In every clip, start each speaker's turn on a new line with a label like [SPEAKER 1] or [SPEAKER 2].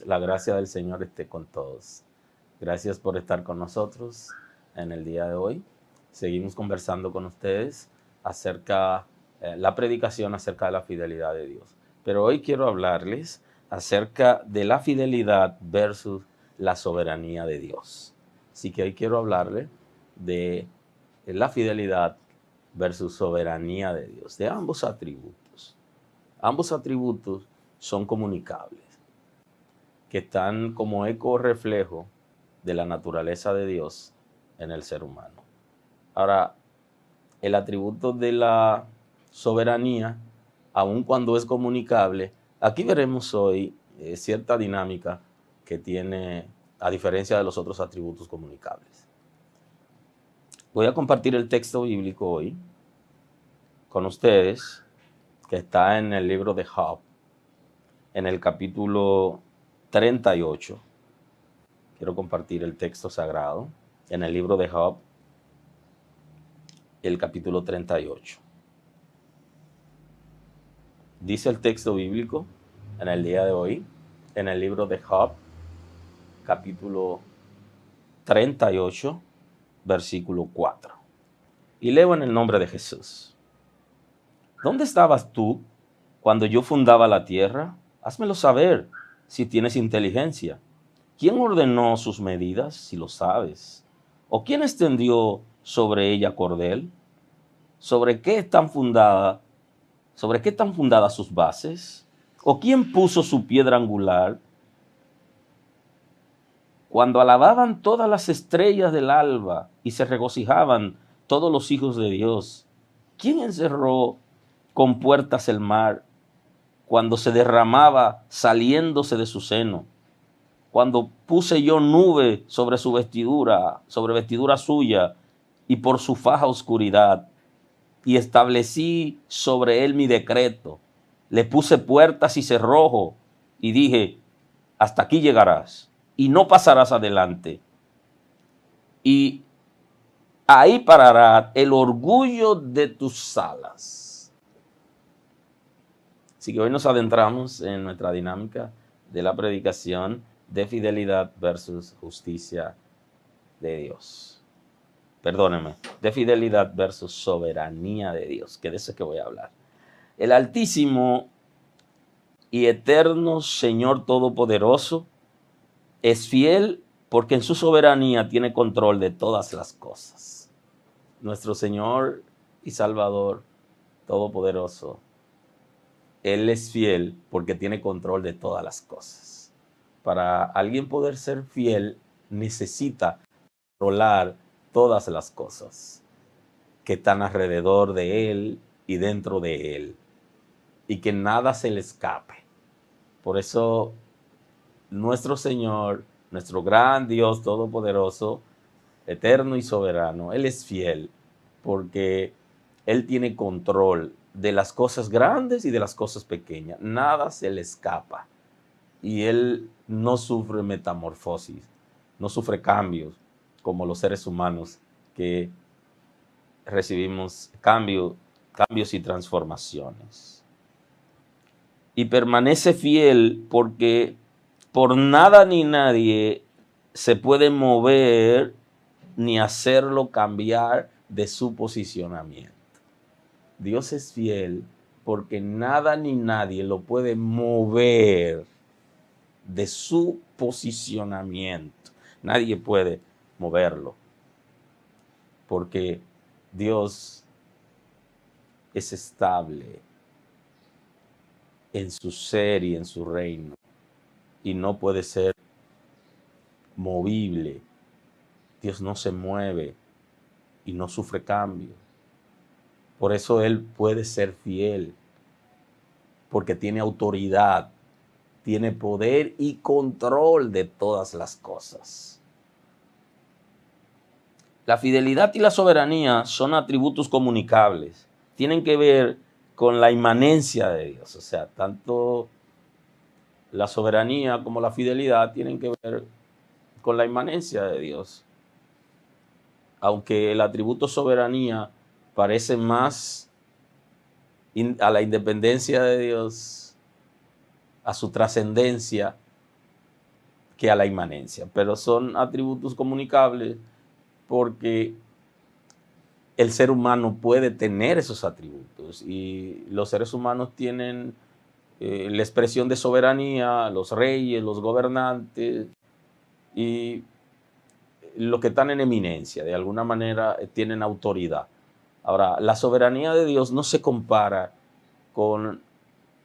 [SPEAKER 1] La gracia del Señor esté con todos. Gracias por estar con nosotros en el día de hoy. Seguimos conversando con ustedes acerca la predicación acerca de la fidelidad de Dios. Pero hoy quiero hablarles acerca de la fidelidad versus la soberanía de Dios. Así que hoy quiero hablarles de la fidelidad versus soberanía de Dios, de ambos atributos. Ambos atributos son comunicables, que están como eco reflejo de la naturaleza de Dios en el ser humano. Ahora, el atributo de la soberanía, aun cuando es comunicable, aquí veremos hoy cierta dinámica que tiene, a diferencia de los otros atributos comunicables. Voy a compartir el texto bíblico hoy con ustedes, que está en el libro de Job, en el capítulo 38. Quiero compartir el texto sagrado en el libro de Job, el capítulo 38. Dice el texto bíblico en el día de hoy, en el libro de Job, capítulo 38, versículo 4. Y leo en el nombre de Jesús. ¿Dónde estabas tú cuando yo fundaba la tierra? Házmelo saber si tienes inteligencia. ¿Quién ordenó sus medidas, si lo sabes? ¿O quién extendió sobre ella cordel? ¿Sobre qué están fundadas sus bases? ¿O quién puso su piedra angular? Cuando alababan todas las estrellas del alba y se regocijaban todos los hijos de Dios, ¿quién encerró con puertas el mar cuando se derramaba saliéndose de su seno? Cuando puse yo nube sobre su vestidura, sobre vestidura suya, y por su faja oscuridad, y establecí sobre él mi decreto. Le puse puertas y cerrojo, y dije, hasta aquí llegarás, y no pasarás adelante. Y ahí parará el orgullo de tus alas. Así que hoy nos adentramos en nuestra dinámica de la predicación de fidelidad versus justicia de Dios. Perdónenme, de fidelidad versus soberanía de Dios, que de eso es que voy a hablar. El Altísimo y eterno Señor Todopoderoso es fiel porque en su soberanía tiene control de todas las cosas. Nuestro Señor y Salvador Todopoderoso, Él es fiel porque tiene control de todas las cosas. Para alguien poder ser fiel, necesita controlar todas las cosas que están alrededor de él y dentro de él, y que nada se le escape. Por eso, nuestro Señor, nuestro gran Dios todopoderoso, eterno y soberano, Él es fiel porque Él tiene control de las cosas grandes y de las cosas pequeñas. Nada se le escapa. Y Él no sufre metamorfosis, no sufre cambios como los seres humanos que recibimos cambios y transformaciones. Y permanece fiel porque por nada ni nadie se puede mover ni hacerlo cambiar de su posicionamiento. Dios es fiel porque nada ni nadie lo puede mover de su posicionamiento. Nadie puede moverlo, porque Dios es estable en su ser y en su reino, y no puede ser movible. Dios no se mueve y no sufre cambio. Por eso Él puede ser fiel, porque tiene autoridad, tiene poder y control de todas las cosas. La fidelidad y la soberanía son atributos comunicables. Tienen que ver con la inmanencia de Dios. O sea, tanto la soberanía como la fidelidad tienen que ver con la inmanencia de Dios. Aunque el atributo soberanía parece más a la independencia de Dios, a su trascendencia, que a la inmanencia, pero son atributos comunicables porque el ser humano puede tener esos atributos y los seres humanos tienen la expresión de soberanía, los reyes, los gobernantes y los que están en eminencia, de alguna manera tienen autoridad. Ahora, la soberanía de Dios no se compara con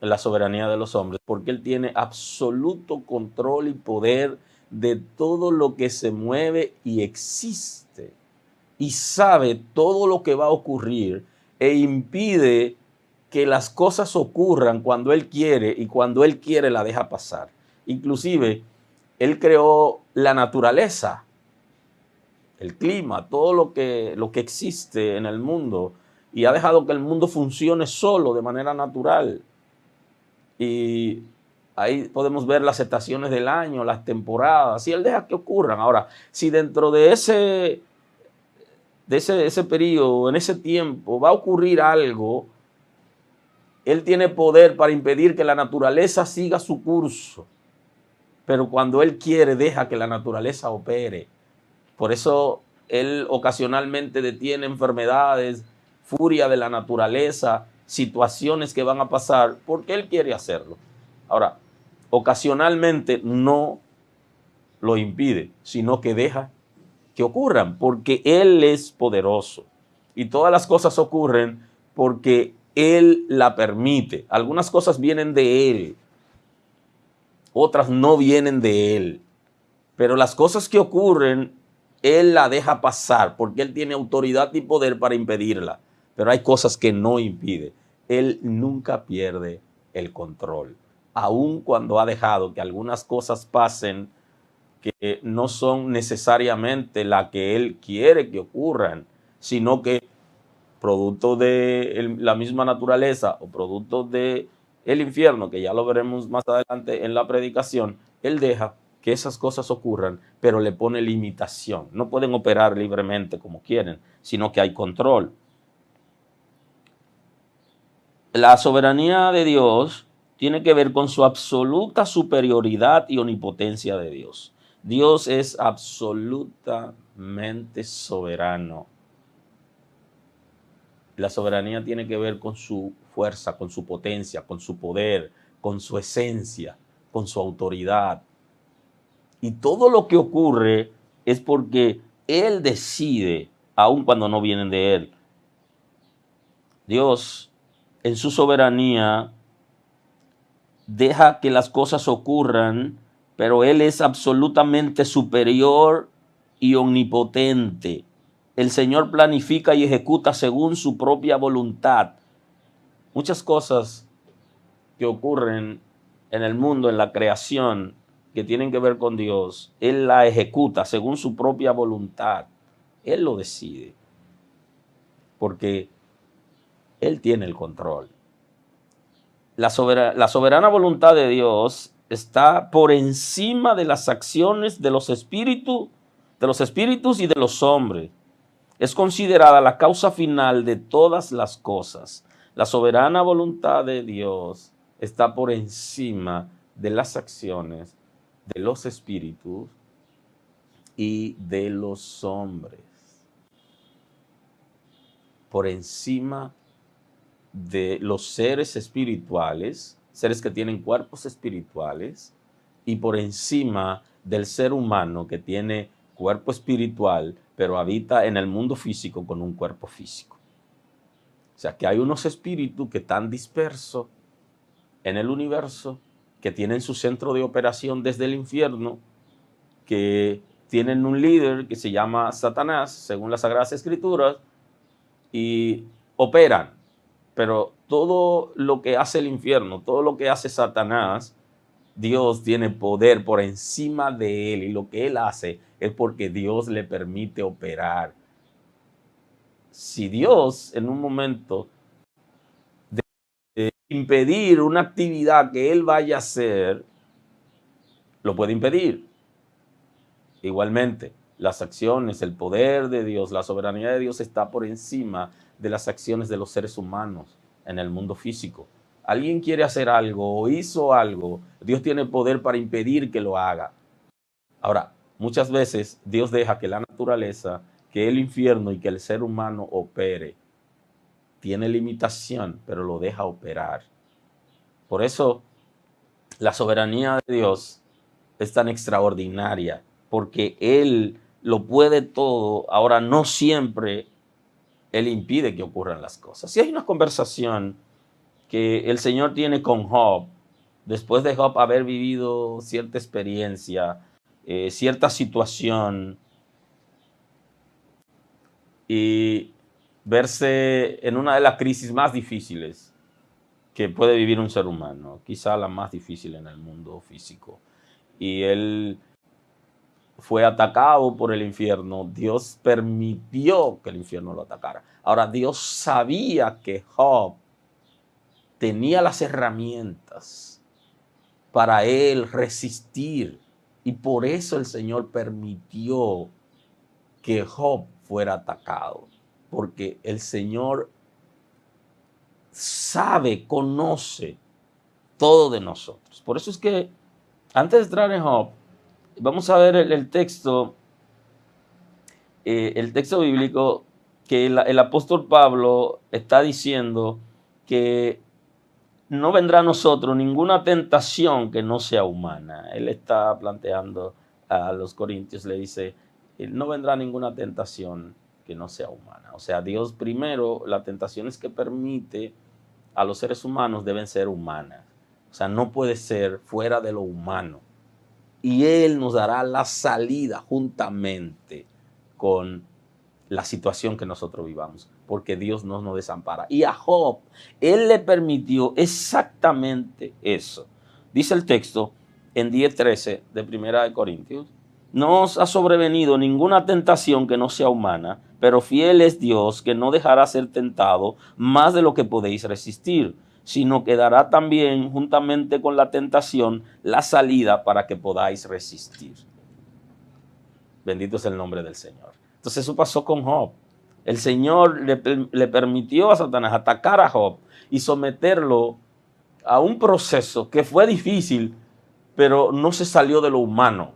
[SPEAKER 1] la soberanía de los hombres, porque Él tiene absoluto control y poder de todo lo que se mueve y existe, y sabe todo lo que va a ocurrir e impide que las cosas ocurran cuando Él quiere y cuando Él quiere la deja pasar. Inclusive, Él creó la naturaleza, el clima, todo lo que existe en el mundo y ha dejado que el mundo funcione solo de manera natural. Y ahí podemos ver las estaciones del año, las temporadas, y Él deja que ocurran. Ahora, si dentro de ese periodo, en ese tiempo, va a ocurrir algo, Él tiene poder para impedir que la naturaleza siga su curso. Pero cuando Él quiere, deja que la naturaleza opere. Por eso Él ocasionalmente detiene enfermedades, furia de la naturaleza, situaciones que van a pasar, porque Él quiere hacerlo. Ahora, ocasionalmente no lo impide, sino que deja que ocurran, porque Él es poderoso. Y todas las cosas ocurren porque Él la permite. Algunas cosas vienen de Él, otras no vienen de Él. Pero las cosas que ocurren, Él la deja pasar, porque Él tiene autoridad y poder para impedirla. Pero hay cosas que no impide. Él nunca pierde el control. Aun cuando ha dejado que algunas cosas pasen que no son necesariamente las que Él quiere que ocurran, sino que producto de la misma naturaleza o producto de el infierno, que ya lo veremos más adelante en la predicación, Él deja que esas cosas ocurran, pero le pone limitación. No pueden operar libremente como quieren, sino que hay control. La soberanía de Dios tiene que ver con su absoluta superioridad y omnipotencia de Dios. Dios es absolutamente soberano. La soberanía tiene que ver con su fuerza, con su potencia, con su poder, con su esencia, con su autoridad. Y todo lo que ocurre es porque Él decide, aun cuando no vienen de Él. Dios, en su soberanía, deja que las cosas ocurran, pero Él es absolutamente superior y omnipotente. El Señor planifica y ejecuta según su propia voluntad. Muchas cosas que ocurren en el mundo, en la creación, que tienen que ver con Dios, Él la ejecuta según su propia voluntad. Él lo decide, porque Él tiene el control. La soberana voluntad de Dios está por encima de las acciones de los espíritus y de los hombres. Es considerada la causa final de todas las cosas. La soberana voluntad de Dios está por encima de las acciones de los espíritus y de los hombres. Por encima de los seres espirituales, seres que tienen cuerpos espirituales, y por encima del ser humano que tiene cuerpo espiritual, pero habita en el mundo físico con un cuerpo físico. O sea que hay unos espíritus que están dispersos en el universo, que tienen su centro de operación desde el infierno, que tienen un líder que se llama Satanás, según las Sagradas Escrituras, y operan. Pero todo lo que hace el infierno, todo lo que hace Satanás, Dios tiene poder por encima de él, y lo que él hace es porque Dios le permite operar. Si Dios en un momento de impedir una actividad que él vaya a hacer, lo puede impedir. Igualmente, las acciones, el poder de Dios, la soberanía de Dios está por encima de las acciones de los seres humanos en el mundo físico. Alguien quiere hacer algo o hizo algo, Dios tiene poder para impedir que lo haga. Ahora, muchas veces Dios deja que la naturaleza, que el infierno y que el ser humano opere. Tiene limitación, pero lo deja operar. Por eso la soberanía de Dios es tan extraordinaria, porque Él lo puede todo. Ahora, no siempre Él impide que ocurran las cosas. Si hay una conversación que el Señor tiene con Job, después de Job haber vivido cierta experiencia, cierta situación, y verse en una de las crisis más difíciles que puede vivir un ser humano, quizá la más difícil en el mundo físico. Y él fue atacado por el infierno. Dios permitió que el infierno lo atacara. Ahora, Dios sabía que Job tenía las herramientas para él resistir. Y por eso el Señor permitió que Job fuera atacado. Porque el Señor sabe, conoce todo de nosotros. Por eso es que antes de entrar en Job, vamos a ver el texto bíblico que el apóstol Pablo está diciendo que no vendrá a nosotros ninguna tentación que no sea humana. Él está planteando a los corintios, le dice, no vendrá ninguna tentación que no sea humana. O sea, Dios primero, las tentaciones que permite a los seres humanos deben ser humanas. O sea, no puede ser fuera de lo humano. Y Él nos dará la salida juntamente con la situación que nosotros vivamos, porque Dios no nos desampara. Y a Job, Él le permitió exactamente eso. Dice el texto en 10:13 de Primera de Corintios, no os ha sobrevenido ninguna tentación que no sea humana, pero fiel es Dios, que no dejará ser tentado más de lo que podéis resistir, sino que dará también juntamente con la tentación la salida para que podáis resistir. Bendito es el nombre del Señor. Entonces eso pasó con Job. El Señor le permitió a Satanás atacar a Job y someterlo a un proceso que fue difícil, pero no se salió de lo humano.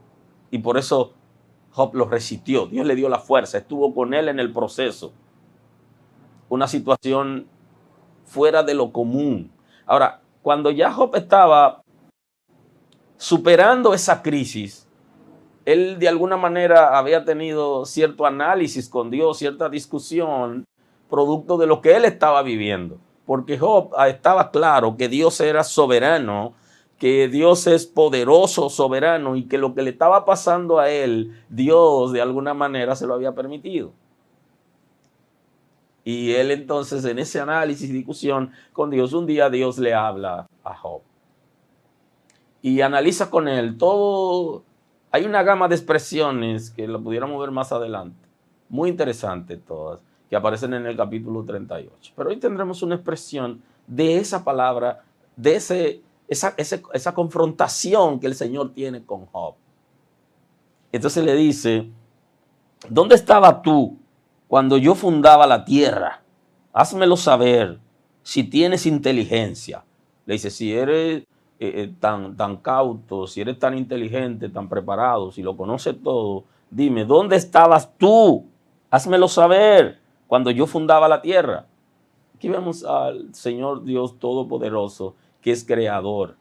[SPEAKER 1] Y por eso Job lo resistió. Dios le dio la fuerza, estuvo con él en el proceso. Una situación fuera de lo común. Ahora, cuando ya Job estaba superando esa crisis, él de alguna manera había tenido cierto análisis con Dios, cierta discusión, producto de lo que él estaba viviendo. Porque Job estaba claro que Dios era soberano, que Dios es poderoso, soberano, y que lo que le estaba pasando a él, Dios de alguna manera se lo había permitido. Y él entonces en ese análisis y discusión con Dios, un día Dios le habla a Job. Y analiza con él todo. Hay una gama de expresiones que lo pudiéramos ver más adelante. Muy interesantes todas, que aparecen en el capítulo 38. Pero hoy tendremos una expresión de esa palabra, de esa confrontación que el Señor tiene con Job. Entonces le dice, ¿dónde estabas tú cuando yo fundaba la tierra? Házmelo saber si tienes inteligencia. Le dice, si eres tan cauto, si eres tan inteligente, tan preparado, si lo conoces todo, dime, ¿dónde estabas tú? Házmelo saber cuando yo fundaba la tierra. Aquí vemos al Señor Dios Todopoderoso, que es creador.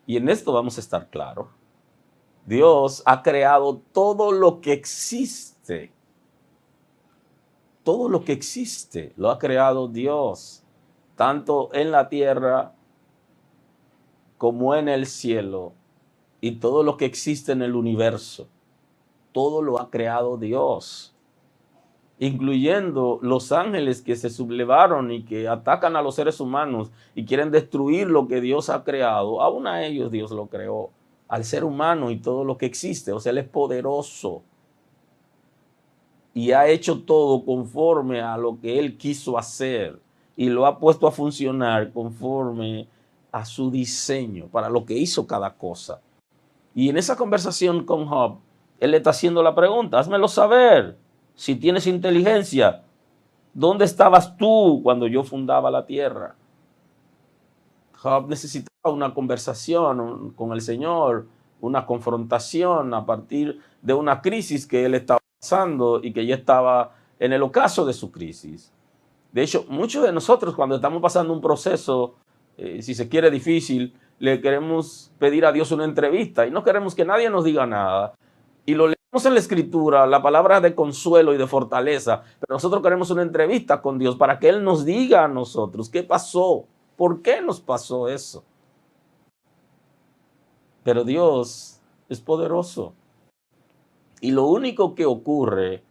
[SPEAKER 1] Y en esto vamos a estar claros. Dios ha creado todo lo que existe. Todo lo que existe lo ha creado Dios, tanto en la tierra como en el cielo, y todo lo que existe en el universo, todo lo ha creado Dios, incluyendo los ángeles que se sublevaron y que atacan a los seres humanos y quieren destruir lo que Dios ha creado. Aún a ellos Dios lo creó, al ser humano y todo lo que existe. O sea, Él es poderoso y ha hecho todo conforme a lo que Él quiso hacer y lo ha puesto a funcionar conforme a su diseño, para lo que hizo cada cosa. Y en esa conversación con Job, él le está haciendo la pregunta, házmelo saber, si tienes inteligencia, ¿dónde estabas tú cuando yo fundaba la tierra? Job necesitaba una conversación con el Señor una confrontación a partir de una crisis que él estaba pasando y que ya estaba en el ocaso de su crisis. De hecho, muchos de nosotros cuando estamos pasando un proceso, si se quiere difícil, le queremos pedir a Dios una entrevista y no queremos que nadie nos diga nada. Y lo leemos en la Escritura, la palabra de consuelo y de fortaleza, pero nosotros queremos una entrevista con Dios para que Él nos diga a nosotros qué pasó, por qué nos pasó eso. Pero Dios es poderoso. Y lo único que ocurre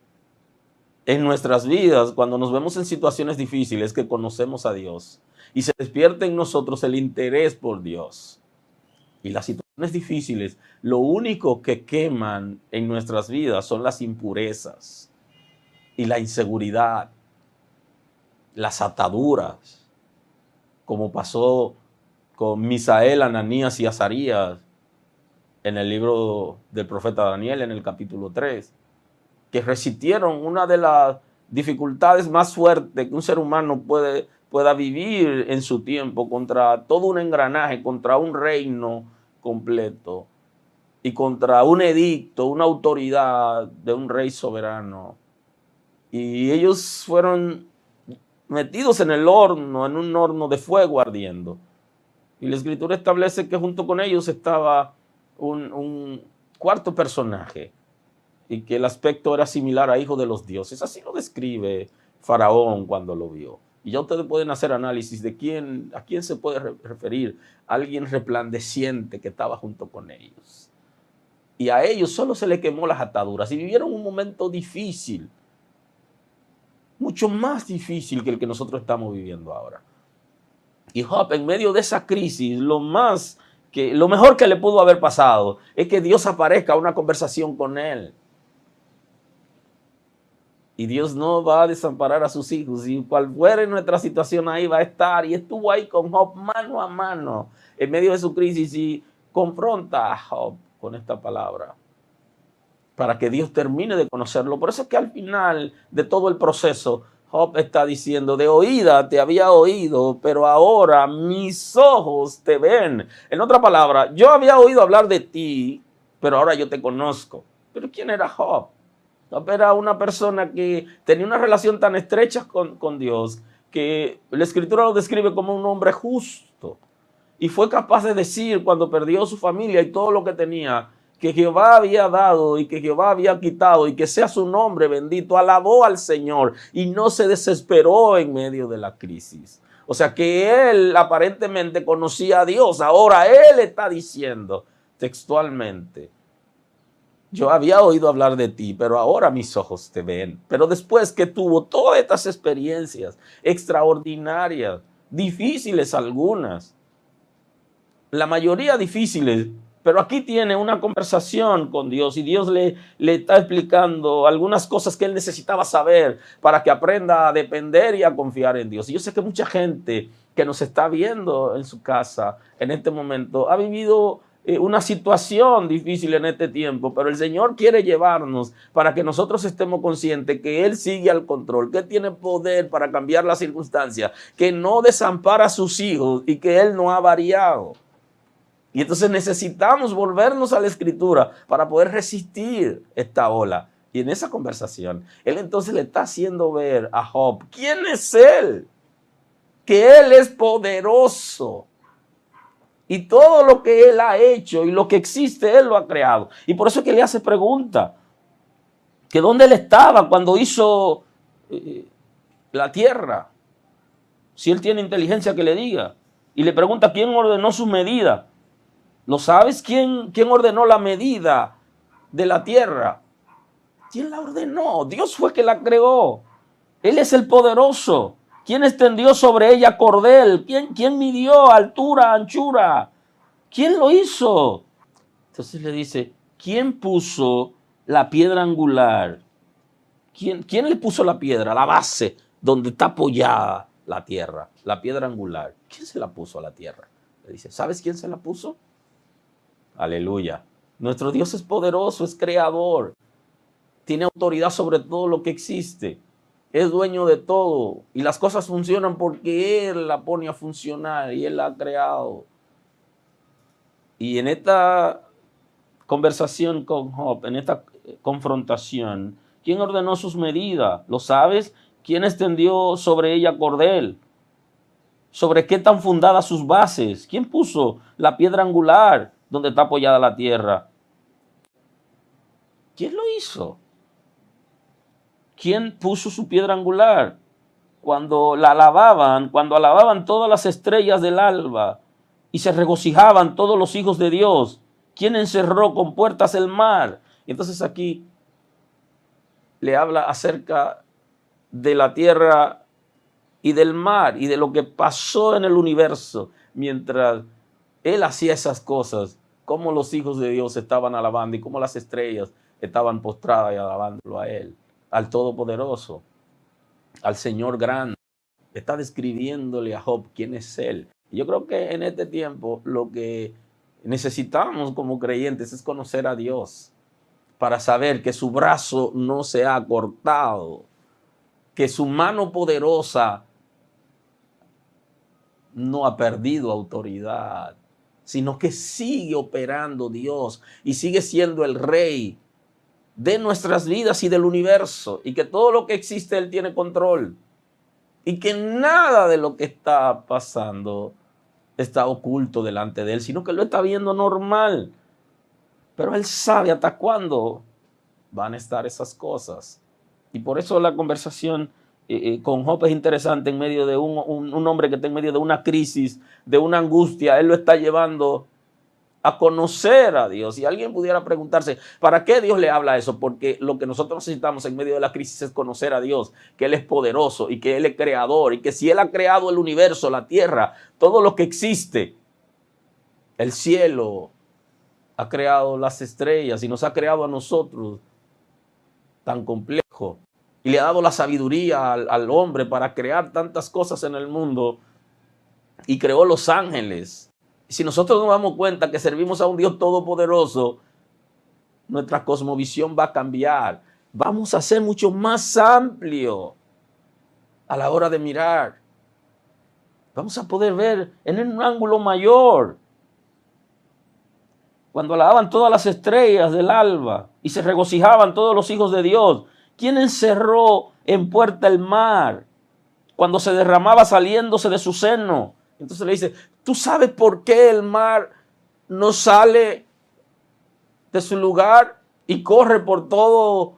[SPEAKER 1] en nuestras vidas cuando nos vemos en situaciones difíciles es que conocemos a Dios y se despierta en nosotros el interés por Dios. Y las situaciones difíciles, lo único que queman en nuestras vidas son las impurezas y la inseguridad, las ataduras, como pasó con Misael, Ananías y Azarías en el libro del profeta Daniel, en el capítulo 3, que resistieron una de las dificultades más fuertes que un ser humano pueda vivir en su tiempo, contra todo un engranaje, contra un reino completo y contra un edicto, una autoridad de un rey soberano. Y ellos fueron metidos en el horno, en un horno de fuego ardiendo. Y la Escritura establece que junto con ellos estaba un cuarto personaje y que el aspecto era similar a hijo de los dioses. Así lo describe Faraón cuando lo vio. Y ya ustedes pueden hacer análisis de a quién se puede referir, a alguien resplandeciente que estaba junto con ellos. Y a ellos solo se les quemó las ataduras y vivieron un momento difícil, mucho más difícil que el que nosotros estamos viviendo ahora. Y Job, en medio de esa crisis, lo mejor que le pudo haber pasado es que Dios aparezca a una conversación con él. Y Dios no va a desamparar a sus hijos. Y cual fuera nuestra situación, ahí va a estar. Y estuvo ahí con Job mano a mano en medio de su crisis y confronta a Job con esta palabra para que Dios termine de conocerlo. Por eso es que al final de todo el proceso, Job está diciendo: de oída te había oído, pero ahora mis ojos te ven. En otra palabra, yo había oído hablar de ti, pero ahora yo te conozco. ¿Pero quién era Job? Job era una persona que tenía una relación tan estrecha con Dios que la Escritura lo describe como un hombre justo. Y fue capaz de decir, cuando perdió su familia y todo lo que tenía, que Jehová había dado y que Jehová había quitado y que sea su nombre bendito. Alabó al Señor y no se desesperó en medio de la crisis. O sea que él aparentemente conocía a Dios. Ahora él está diciendo textualmente: yo había oído hablar de ti, pero ahora mis ojos te ven. Pero después que tuvo todas estas experiencias extraordinarias, difíciles algunas, la mayoría difíciles, pero aquí tiene una conversación con Dios y Dios le está explicando algunas cosas que él necesitaba saber para que aprenda a depender y a confiar en Dios. Y yo sé que mucha gente que nos está viendo en su casa en este momento ha vivido una situación difícil en este tiempo, pero el Señor quiere llevarnos para que nosotros estemos conscientes que Él sigue al control, que Él tiene poder para cambiar las circunstancias, que no desampara a sus hijos y que Él no ha variado. Y entonces necesitamos volvernos a la Escritura para poder resistir esta ola. Y en esa conversación, Él entonces le está haciendo ver a Job quién es Él, que Él es poderoso. Y todo lo que Él ha hecho y lo que existe, Él lo ha creado. Y por eso es que le hace pregunta, que dónde Él estaba cuando hizo la tierra. Si Él tiene inteligencia, que le diga. Y le pregunta quién ordenó su medida. ¿Lo sabes? ¿Quién ordenó la medida de la tierra? ¿Quién la ordenó? Dios fue que la creó. Él es el poderoso. ¿Quién extendió sobre ella cordel? ¿Quién midió altura, anchura? ¿Quién lo hizo? Entonces le dice, ¿quién puso la piedra angular? ¿Quién le puso la piedra, la base, donde está apoyada la tierra, la piedra angular? ¿Quién se la puso a la tierra? Le dice, ¿sabes quién se la puso? Aleluya. Nuestro Dios es poderoso, es creador. Tiene autoridad sobre todo lo que existe. Es dueño de todo. Y las cosas funcionan porque Él la pone a funcionar y Él la ha creado. Y en esta conversación con Job, en esta confrontación, ¿quién ordenó sus medidas? ¿Lo sabes? ¿Quién extendió sobre ella cordel? ¿Sobre qué están fundadas sus bases? ¿Quién puso la piedra angular donde está apoyada la tierra? ¿Quién lo hizo? ¿Quién puso su piedra angular? Cuando alababan todas las estrellas del alba y se regocijaban todos los hijos de Dios, ¿quién encerró con puertas el mar? Entonces aquí le habla acerca de la tierra y del mar y de lo que pasó en el universo mientras él hacía esas cosas, cómo los hijos de Dios estaban alabando y cómo las estrellas estaban postradas y alabándolo a él, al Todopoderoso, al Señor grande. Está describiéndole a Job quién es él. Y yo creo que en este tiempo lo que necesitamos como creyentes es conocer a Dios para saber que su brazo no se ha cortado, que su mano poderosa no ha perdido autoridad, sino que sigue operando Dios y sigue siendo el rey de nuestras vidas y del universo, y que todo lo que existe Él tiene control, y que nada de lo que está pasando está oculto delante de Él, sino que lo está viendo normal. Pero Él sabe hasta cuándo van a estar esas cosas. Y por eso la conversación con Job es interesante en medio de un hombre que está en medio de una crisis, de una angustia. Él lo está llevando a conocer a Dios. Y alguien pudiera preguntarse, ¿para qué Dios le habla eso? Porque lo que nosotros necesitamos en medio de la crisis es conocer a Dios, que Él es poderoso y que Él es creador, y que si Él ha creado el universo, la tierra, todo lo que existe, el cielo, ha creado las estrellas y nos ha creado a nosotros tan complejo, y le ha dado la sabiduría al hombre para crear tantas cosas en el mundo, y creó los ángeles. Y si nosotros nos damos cuenta que servimos a un Dios todopoderoso, nuestra cosmovisión va a cambiar. Vamos a ser mucho más amplio a la hora de mirar. Vamos a poder ver en un ángulo mayor. Cuando alababan todas las estrellas del alba y se regocijaban todos los hijos de Dios, ¿quién encerró en puerta el mar cuando se derramaba saliéndose de su seno? Entonces le dice, ¿tú sabes por qué el mar no sale de su lugar y corre por todos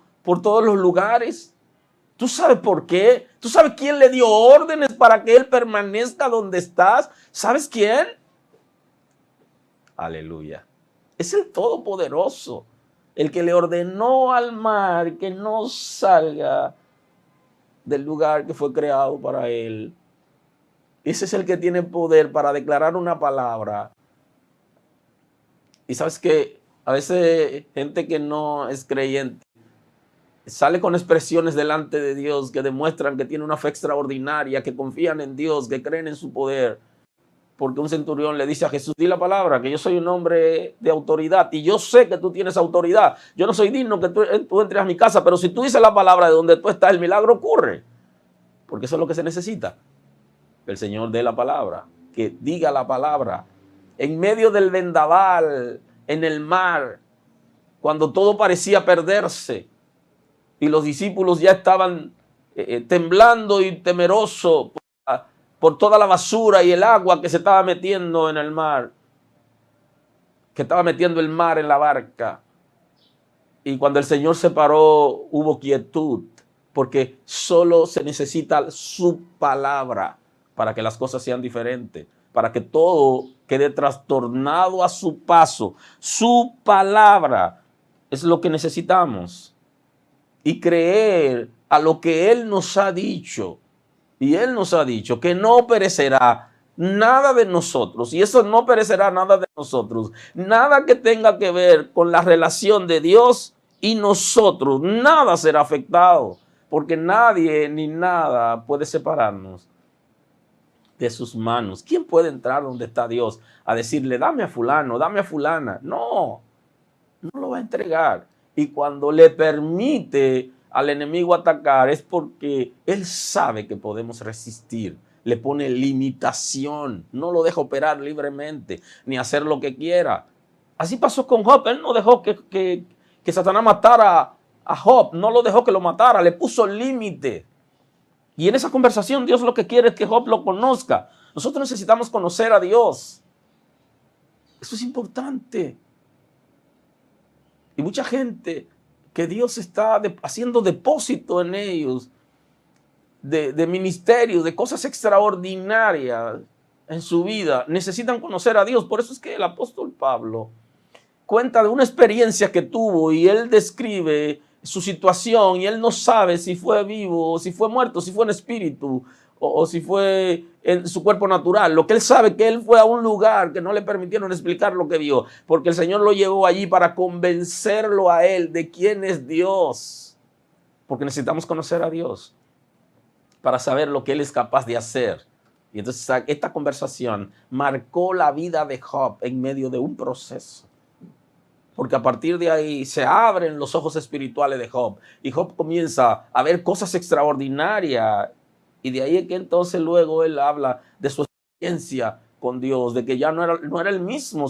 [SPEAKER 1] los lugares? ¿Tú sabes por qué? ¿Tú sabes quién le dio órdenes para que él permanezca donde estás? ¿Sabes quién? Aleluya. Es el Todopoderoso, el que le ordenó al mar que no salga del lugar que fue creado para él. Ese es el que tiene poder para declarar una palabra. Y sabes que a veces gente que no es creyente sale con expresiones delante de Dios que demuestran que tiene una fe extraordinaria, que confían en Dios, que creen en su poder. Porque un centurión le dice a Jesús, di la palabra, que yo soy un hombre de autoridad y yo sé que tú tienes autoridad. Yo no soy digno que tú entres a mi casa, pero si tú dices la palabra de donde tú estás, el milagro ocurre. Porque eso es lo que se necesita. Que el Señor dé la palabra, que diga la palabra. En medio del vendaval, en el mar, cuando todo parecía perderse y los discípulos ya estaban temblando y temerosos por toda la basura y el agua que se estaba metiendo en el mar, que estaba metiendo el mar en la barca. Y cuando el Señor se paró, hubo quietud, porque solo se necesita su palabra para que las cosas sean diferentes, para que todo quede trastornado a su paso. Su palabra es lo que necesitamos. Y creer a lo que Él nos ha dicho. Y Él nos ha dicho que no perecerá nada de nosotros. Y eso no perecerá nada de nosotros. Nada que tenga que ver con la relación de Dios y nosotros. Nada será afectado. Porque nadie ni nada puede separarnos de sus manos. ¿Quién puede entrar donde está Dios a decirle, dame a fulano, dame a fulana? No, no lo va a entregar. Y cuando le permite al enemigo atacar es porque él sabe que podemos resistir. Le pone limitación, no lo deja operar libremente, ni hacer lo que quiera. Así pasó con Job. Él no dejó que Satanás matara a Job. No lo dejó que lo matara. Le puso límite. Y en esa conversación Dios lo que quiere es que Job lo conozca. Nosotros necesitamos conocer a Dios. Eso es importante. Y mucha gente que Dios está haciendo depósito en ellos de ministerios, de cosas extraordinarias en su vida, necesitan conocer a Dios. Por eso es que el apóstol Pablo cuenta de una experiencia que tuvo y él describe su situación y él no sabe si fue vivo, o si fue muerto, si fue en espíritu o si fue en su cuerpo natural. Lo que él sabe es que él fue a un lugar que no le permitieron explicar lo que vio, porque el Señor lo llevó allí para convencerlo a él de quién es Dios. Porque necesitamos conocer a Dios para saber lo que Él es capaz de hacer. Y entonces esta conversación marcó la vida de Job en medio de un proceso. Porque a partir de ahí se abren los ojos espirituales de Job. Y Job comienza a ver cosas extraordinarias. Y de ahí es que entonces luego él habla de su experiencia con Dios, de que ya no era el mismo.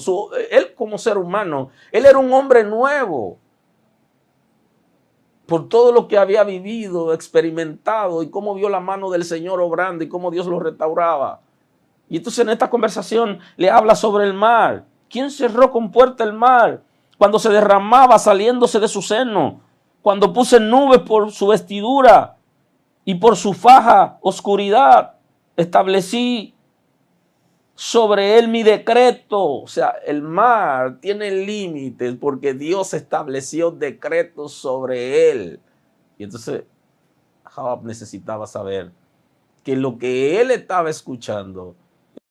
[SPEAKER 1] Él como ser humano, él era un hombre nuevo. Por todo lo que había vivido, experimentado y cómo vio la mano del Señor obrando y cómo Dios lo restauraba. Y entonces en esta conversación le habla sobre el mar. ¿Quién cerró con puerta el mar? Cuando se derramaba saliéndose de su seno. Cuando puse nubes por su vestidura y por su faja oscuridad. Establecí sobre él mi decreto. O sea, el mar tiene límites porque Dios estableció decretos sobre él. Y entonces Job necesitaba saber que lo que él estaba escuchando,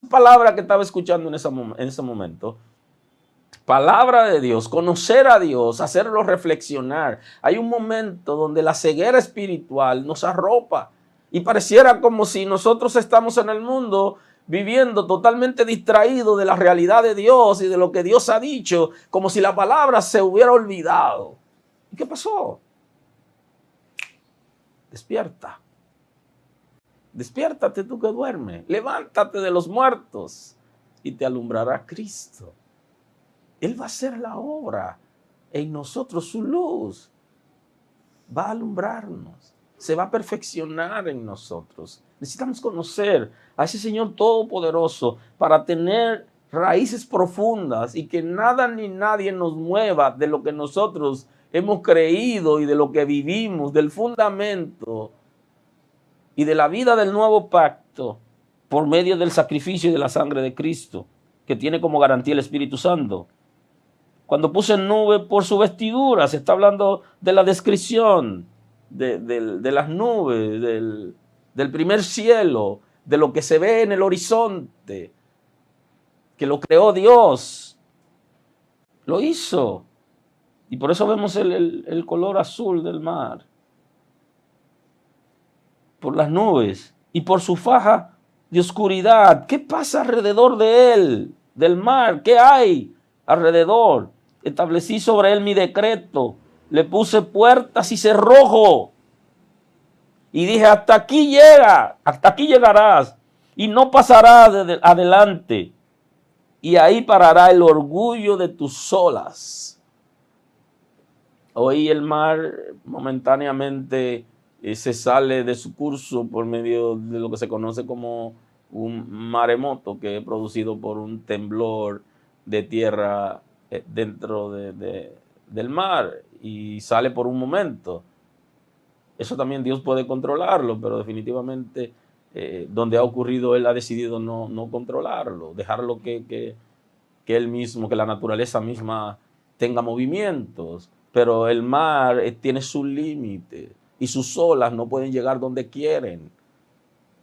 [SPEAKER 1] la palabra que estaba escuchando en ese momento, palabra de Dios, conocer a Dios, hacerlo reflexionar. Hay un momento donde la ceguera espiritual nos arropa y pareciera como si nosotros estamos en el mundo viviendo totalmente distraído de la realidad de Dios y de lo que Dios ha dicho, como si la palabra se hubiera olvidado. ¿Y qué pasó? Despierta. Despiértate tú que duermes. Levántate de los muertos y te alumbrará Cristo. Él va a hacer la obra en nosotros, su luz va a alumbrarnos, se va a perfeccionar en nosotros. Necesitamos conocer a ese Señor Todopoderoso para tener raíces profundas y que nada ni nadie nos mueva de lo que nosotros hemos creído y de lo que vivimos, del fundamento y de la vida del nuevo pacto por medio del sacrificio y de la sangre de Cristo, que tiene como garantía el Espíritu Santo. Cuando puse nube por su vestidura, se está hablando de la descripción de las nubes, del primer cielo, de lo que se ve en el horizonte, que lo creó Dios, lo hizo. Y por eso vemos el color azul del mar, por las nubes y por su faja de oscuridad. ¿Qué pasa alrededor de él, del mar? ¿Qué hay alrededor? Establecí sobre él mi decreto, le puse puertas y cerrojo. Y dije, hasta aquí llega, hasta aquí llegarás y no pasarás adelante. Y ahí parará el orgullo de tus olas. Hoy el mar momentáneamente se sale de su curso por medio de lo que se conoce como un maremoto, que es producido por un temblor de tierra dentro del mar y sale por un momento. Eso también Dios puede controlarlo, pero definitivamente donde ha ocurrido, Él ha decidido no controlarlo, dejarlo que Él mismo, que la naturaleza misma tenga movimientos. Pero el mar tiene su límite y sus olas no pueden llegar donde quieren.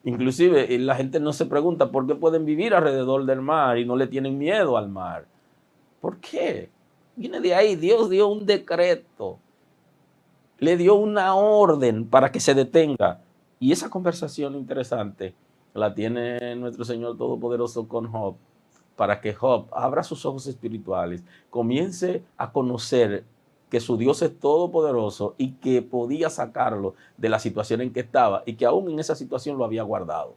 [SPEAKER 1] Inclusive la gente no se pregunta por qué pueden vivir alrededor del mar y no le tienen miedo al mar. ¿Por qué? Viene de ahí. Dios dio un decreto. Le dio una orden para que se detenga. Y esa conversación interesante la tiene nuestro Señor Todopoderoso con Job, para que Job abra sus ojos espirituales, comience a conocer que su Dios es todopoderoso y que podía sacarlo de la situación en que estaba y que aún en esa situación lo había guardado.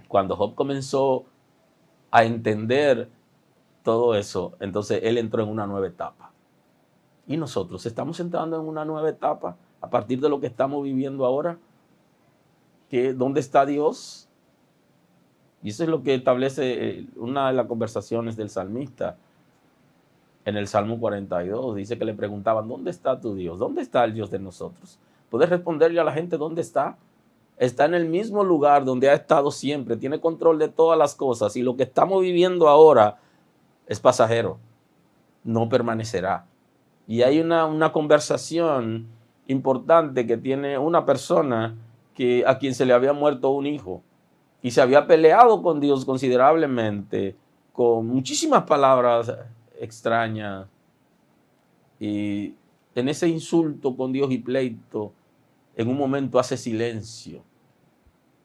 [SPEAKER 1] Cuando Job comenzó a entender todo eso, entonces él entró en una nueva etapa. Y nosotros estamos entrando en una nueva etapa a partir de lo que estamos viviendo ahora. ¿Dónde está Dios? Y eso es lo que establece una de las conversaciones del salmista en el Salmo 42. Dice que le preguntaban, ¿dónde está tu Dios? ¿Dónde está el Dios de nosotros? ¿Puedes responderle a la gente dónde está? Está en el mismo lugar donde ha estado siempre, tiene control de todas las cosas, y lo que estamos viviendo ahora es pasajero, no permanecerá. Y hay una conversación importante que tiene una persona a quien se le había muerto un hijo y se había peleado con Dios considerablemente, con muchísimas palabras extrañas, y en ese insulto con Dios y pleito, en un momento hace silencio.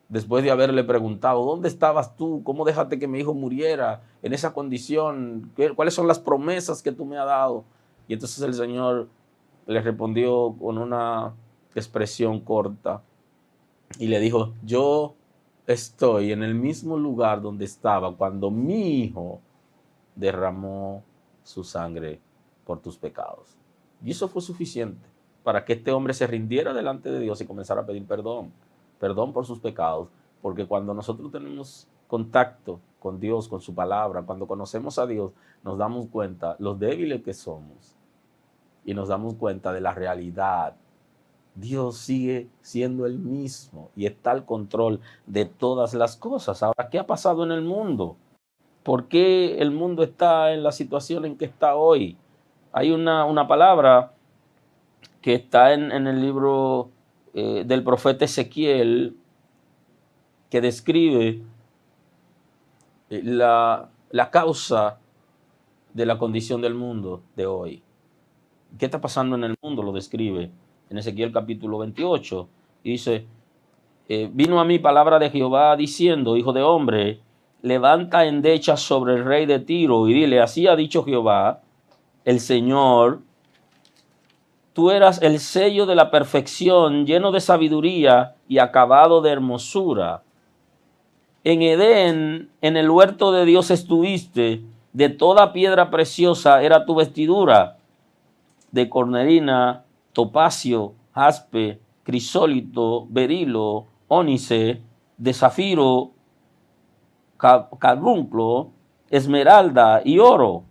[SPEAKER 1] Después de haberle preguntado, ¿dónde estabas tú? ¿Cómo dejaste que mi hijo muriera en esa condición? ¿Cuáles son las promesas que tú me has dado? Y entonces el Señor le respondió con una expresión corta y le dijo, yo estoy en el mismo lugar donde estaba cuando mi hijo derramó su sangre por tus pecados. Y eso fue suficiente para que este hombre se rindiera delante de Dios y comenzara a pedir perdón por sus pecados, porque cuando nosotros tenemos contacto con Dios, con su palabra, cuando conocemos a Dios, nos damos cuenta los débiles que somos y nos damos cuenta de la realidad. Dios sigue siendo el mismo y está al control de todas las cosas. Ahora, ¿qué ha pasado en el mundo? ¿Por qué el mundo está en la situación en que está hoy? Hay una palabra que está en el libro del profeta Ezequiel, que describe la causa de la condición del mundo de hoy. ¿Qué está pasando en el mundo? Lo describe en Ezequiel capítulo 28. Y dice, vino a mí palabra de Jehová diciendo, hijo de hombre, levanta endechas sobre el rey de Tiro y dile, así ha dicho Jehová, el Señor, tú eras el sello de la perfección, lleno de sabiduría y acabado de hermosura. En Edén, en el huerto de Dios estuviste, de toda piedra preciosa era tu vestidura, de cornalina, topacio, jaspe, crisólito, berilo, ónice, de zafiro, carbunclo, esmeralda y oro.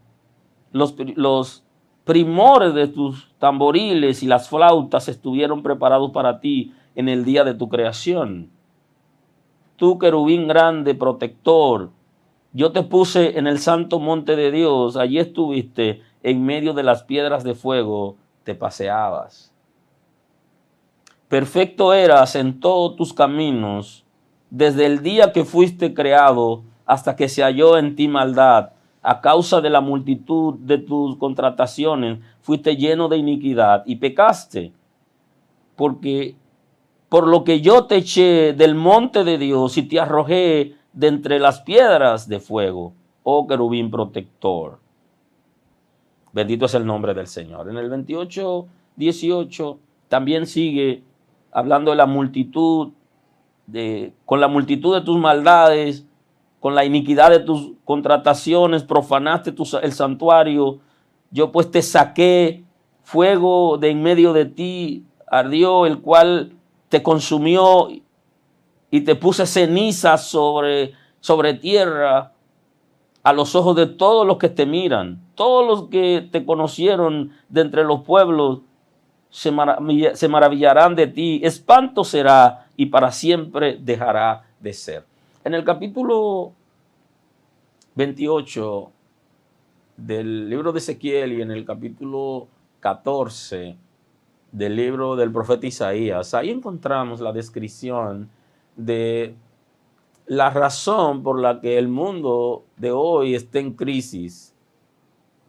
[SPEAKER 1] Los primores de tus tamboriles y las flautas estuvieron preparados para ti en el día de tu creación. Tú, querubín grande, protector, yo te puse en el santo monte de Dios, allí estuviste, en medio de las piedras de fuego, te paseabas. Perfecto eras en todos tus caminos, desde el día que fuiste creado hasta que se halló en ti maldad. A causa de la multitud de tus contrataciones, fuiste lleno de iniquidad y pecaste, porque por lo que yo te eché del monte de Dios y te arrojé de entre las piedras de fuego, oh querubín protector. Bendito es el nombre del Señor. En el 28:18 también sigue hablando de la multitud, con la multitud de tus maldades, con la iniquidad de tus contrataciones, profanaste el santuario. Yo pues te saqué, fuego de en medio de ti ardió, el cual te consumió, y te puse ceniza sobre tierra a los ojos de todos los que te miran. Todos los que te conocieron de entre los pueblos se maravillarán de ti. Espanto será y para siempre dejará de ser. En el capítulo 28 del libro de Ezequiel y en el capítulo 14 del libro del profeta Isaías, ahí encontramos la descripción de la razón por la que el mundo de hoy está en crisis,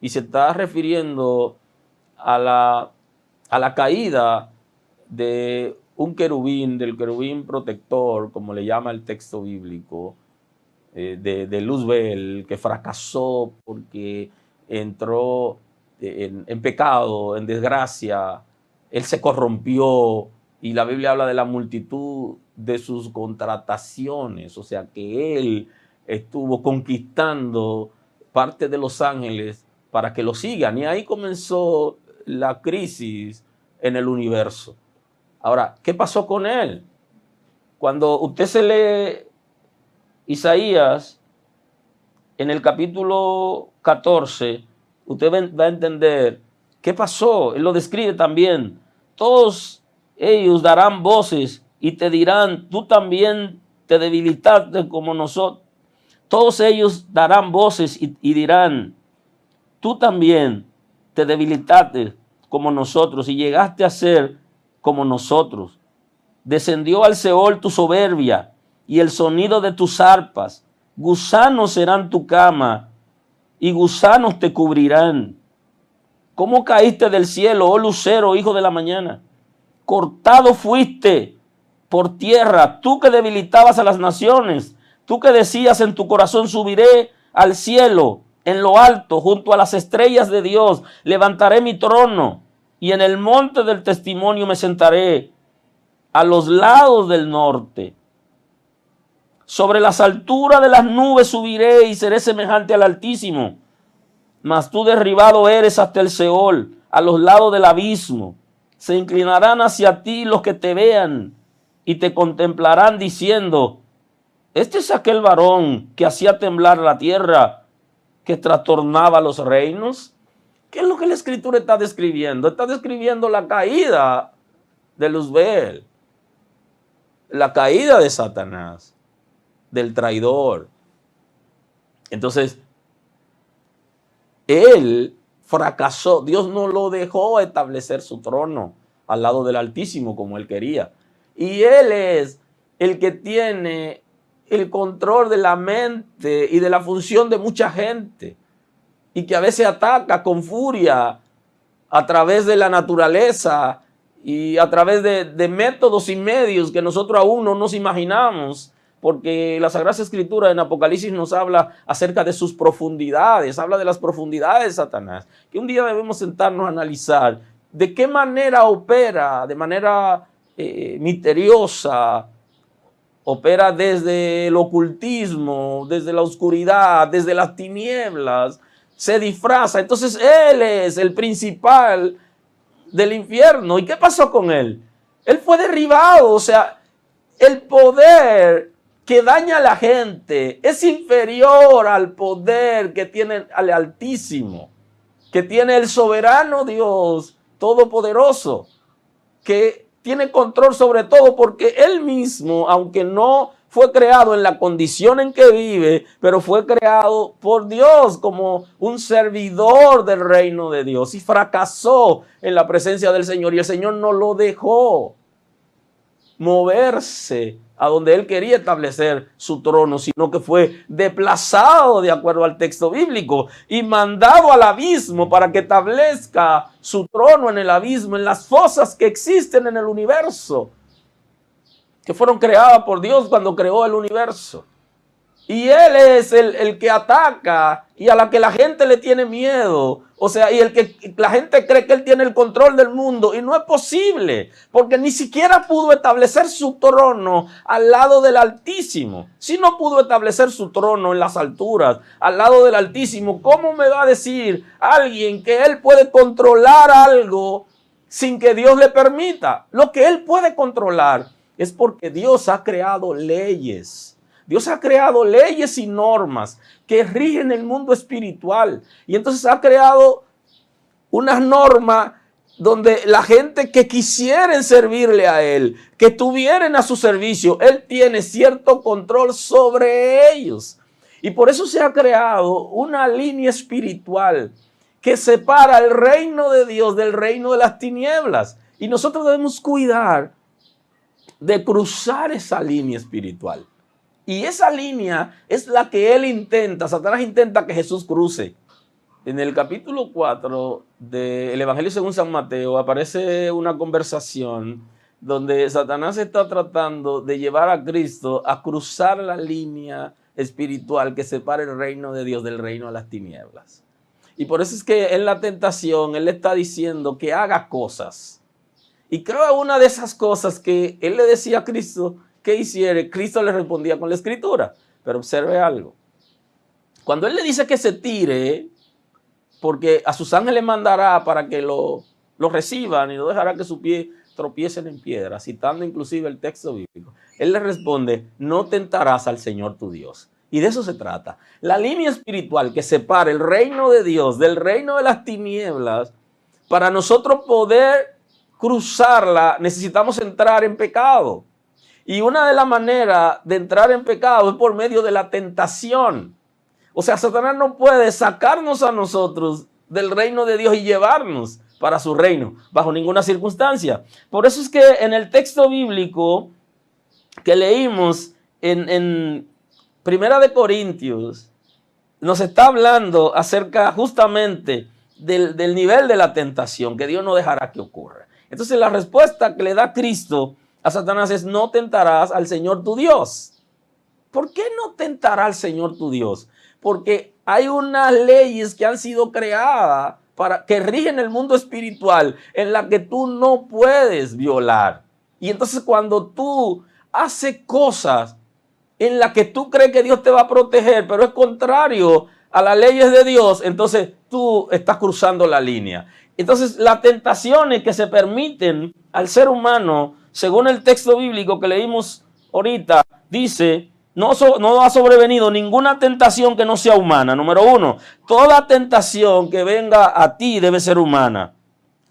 [SPEAKER 1] y se está refiriendo a la caída de un querubín, del querubín protector, como le llama el texto bíblico, de Luzbel, que fracasó porque entró en pecado, en desgracia. Él se corrompió, y la Biblia habla de la multitud de sus contrataciones, o sea que él estuvo conquistando parte de los ángeles para que lo sigan. Y ahí comenzó la crisis en el universo. Ahora, ¿qué pasó con él? Cuando usted se lee Isaías, en el capítulo 14, usted va a entender qué pasó. Él lo describe también. Todos ellos darán voces y te dirán, tú también te debilitaste como nosotros. Todos ellos darán voces y dirán, tú también te debilitaste como nosotros y llegaste a ser como nosotros. Descendió al Seol tu soberbia y el sonido de tus arpas. Gusanos serán tu cama y gusanos te cubrirán. ¿Cómo caíste del cielo, oh lucero, hijo de la mañana? Cortado fuiste por tierra, tú que debilitabas a las naciones, tú que decías en tu corazón, subiré al cielo, en lo alto, junto a las estrellas de Dios, levantaré mi trono y en el monte del testimonio me sentaré a los lados del norte. Sobre las alturas de las nubes subiré y seré semejante al Altísimo. Mas tú derribado eres hasta el Seol, a los lados del abismo. Se inclinarán hacia ti los que te vean y te contemplarán diciendo, este es aquel varón que hacía temblar la tierra, que trastornaba los reinos. ¿Qué es lo que la Escritura está describiendo? Está describiendo la caída de Luzbel, la caída de Satanás, del traidor. Entonces, él fracasó. Dios no lo dejó establecer su trono al lado del Altísimo como él quería. Y él es el que tiene el control de la mente y de la función de mucha gente. Y que a veces ataca con furia a través de la naturaleza y a través de métodos y medios que nosotros aún no nos imaginamos. Porque la Sagrada Escritura en Apocalipsis nos habla acerca de sus profundidades, habla de las profundidades de Satanás, que un día debemos sentarnos a analizar de qué manera opera, de manera misteriosa, opera desde el ocultismo, desde la oscuridad, desde las tinieblas, se disfraza. Entonces él es el principal del infierno. ¿Y qué pasó con él? Él fue derribado, o sea, el poder que daña a la gente es inferior al poder que tiene el Altísimo, que tiene el soberano Dios Todopoderoso, que tiene control sobre todo porque Él mismo, aunque no fue creado en la condición en que vive, pero fue creado por Dios como un servidor del reino de Dios y fracasó en la presencia del Señor y el Señor no lo dejó moverse a donde él quería establecer su trono, sino que fue desplazado de acuerdo al texto bíblico y mandado al abismo para que establezca su trono en el abismo, en las fosas que existen en el universo, que fueron creadas por Dios cuando creó el universo. Y él es el que ataca y a la que la gente le tiene miedo. O sea, y el que la gente cree que él tiene el control del mundo. Y no es posible, porque ni siquiera pudo establecer su trono al lado del Altísimo. Si no pudo establecer su trono en las alturas, al lado del Altísimo, ¿cómo me va a decir alguien que él puede controlar algo sin que Dios le permita? Lo que él puede controlar es porque Dios ha creado leyes. Dios ha creado leyes y normas que rigen el mundo espiritual. Y entonces ha creado unas normas donde la gente que quisieren servirle a Él, que tuvieran a su servicio, Él tiene cierto control sobre ellos. Y por eso se ha creado una línea espiritual que separa el reino de Dios del reino de las tinieblas. Y nosotros debemos cuidar de cruzar esa línea espiritual. Y esa línea es la que él intenta, Satanás intenta que Jesús cruce. En el capítulo 4 del Evangelio según San Mateo aparece una conversación donde Satanás está tratando de llevar a Cristo a cruzar la línea espiritual que separa el reino de Dios del reino de las tinieblas. Y por eso es que en la tentación él le está diciendo que haga cosas. Y cada una de esas cosas que él le decía a Cristo, ¿qué hiciere? Cristo le respondía con la Escritura. Pero observe algo. Cuando Él le dice que se tire, porque a sus ángeles mandará para que lo reciban y no dejará que sus pies tropiecen en piedra, citando inclusive el texto bíblico. Él le responde, no tentarás al Señor tu Dios. Y de eso se trata. La línea espiritual que separa el reino de Dios del reino de las tinieblas, para nosotros poder cruzarla, necesitamos entrar en pecado. Y una de las maneras de entrar en pecado es por medio de la tentación. O sea, Satanás no puede sacarnos a nosotros del reino de Dios y llevarnos para su reino, bajo ninguna circunstancia. Por eso es que en el texto bíblico que leímos en Primera de Corintios, nos está hablando acerca justamente del nivel de la tentación, que Dios no dejará que ocurra. Entonces la respuesta que le da Cristo a Satanás es, no tentarás al Señor tu Dios. ¿Por qué no tentará al Señor tu Dios? Porque hay unas leyes que han sido creadas que rigen el mundo espiritual, en la que tú no puedes violar. Y entonces cuando tú haces cosas en las que tú crees que Dios te va a proteger, pero es contrario a las leyes de Dios, entonces tú estás cruzando la línea. Entonces las tentaciones que se permiten al ser humano, según el texto bíblico que leímos ahorita, dice, no ha sobrevenido ninguna tentación que no sea humana. Número uno, toda tentación que venga a ti debe ser humana.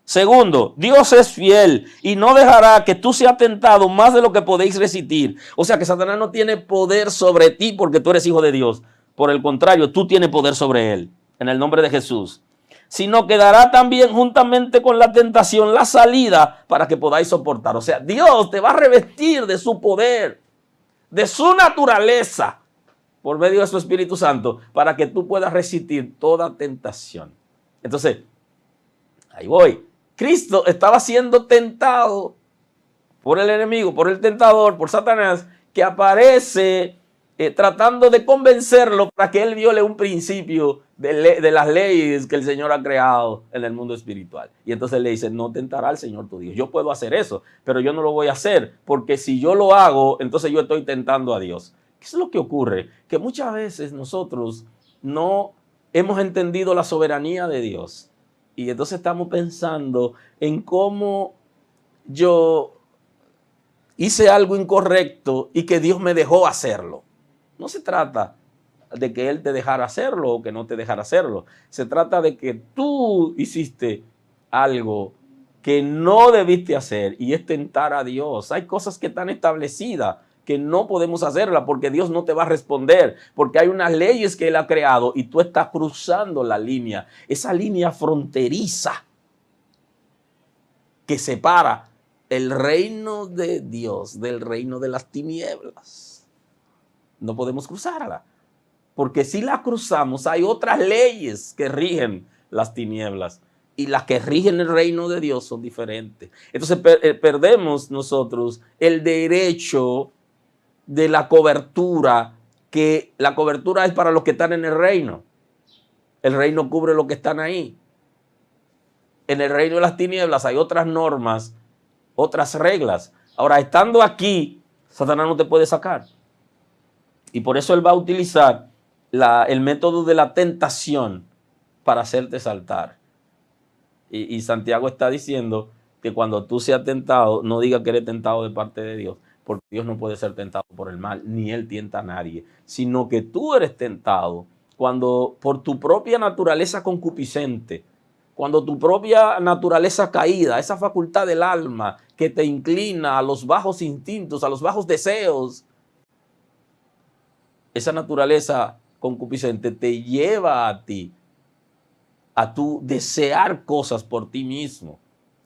[SPEAKER 1] Segundo, Dios es fiel y no dejará que tú seas tentado más de lo que podéis resistir. O sea que Satanás no tiene poder sobre ti porque tú eres hijo de Dios. Por el contrario, tú tienes poder sobre él, en el nombre de Jesús. Sino que dará también juntamente con la tentación la salida para que podáis soportar. O sea, Dios te va a revestir de su poder, de su naturaleza, por medio de su Espíritu Santo, para que tú puedas resistir toda tentación. Entonces, ahí voy. Cristo estaba siendo tentado por el enemigo, por el tentador, por Satanás, que aparece tratando de convencerlo para que él viole un principio de las leyes que el Señor ha creado en el mundo espiritual. Y entonces le dice, no tentará al Señor tu Dios. Yo puedo hacer eso, pero yo no lo voy a hacer, porque si yo lo hago, entonces yo estoy tentando a Dios. ¿Qué es lo que ocurre? Que muchas veces nosotros no hemos entendido la soberanía de Dios. Y entonces estamos pensando en cómo yo hice algo incorrecto y que Dios me dejó hacerlo. No se trata de que Él te dejara hacerlo o que no te dejara hacerlo. Se trata de que tú hiciste algo que no debiste hacer y es tentar a Dios. Hay cosas que están establecidas que no podemos hacerla porque Dios no te va a responder, porque hay unas leyes que Él ha creado y tú estás cruzando la línea, esa línea fronteriza que separa el reino de Dios del reino de las tinieblas. No podemos cruzarla, porque si la cruzamos hay otras leyes que rigen las tinieblas y las que rigen el reino de Dios son diferentes. Entonces perdemos nosotros el derecho de la cobertura, que la cobertura es para los que están en el reino. El reino cubre los que están ahí. En el reino de las tinieblas hay otras normas, otras reglas. Ahora, estando aquí, Satanás no te puede sacar. Y por eso él va a utilizar el método de la tentación para hacerte saltar. Y Santiago está diciendo que cuando tú seas tentado, no diga que eres tentado de parte de Dios, porque Dios no puede ser tentado por el mal, ni Él tienta a nadie, sino que tú eres tentado cuando por tu propia naturaleza concupiscente, cuando tu propia naturaleza caída, esa facultad del alma que te inclina a los bajos instintos, a los bajos deseos, esa naturaleza concupiscente te lleva a ti a tu desear cosas por ti mismo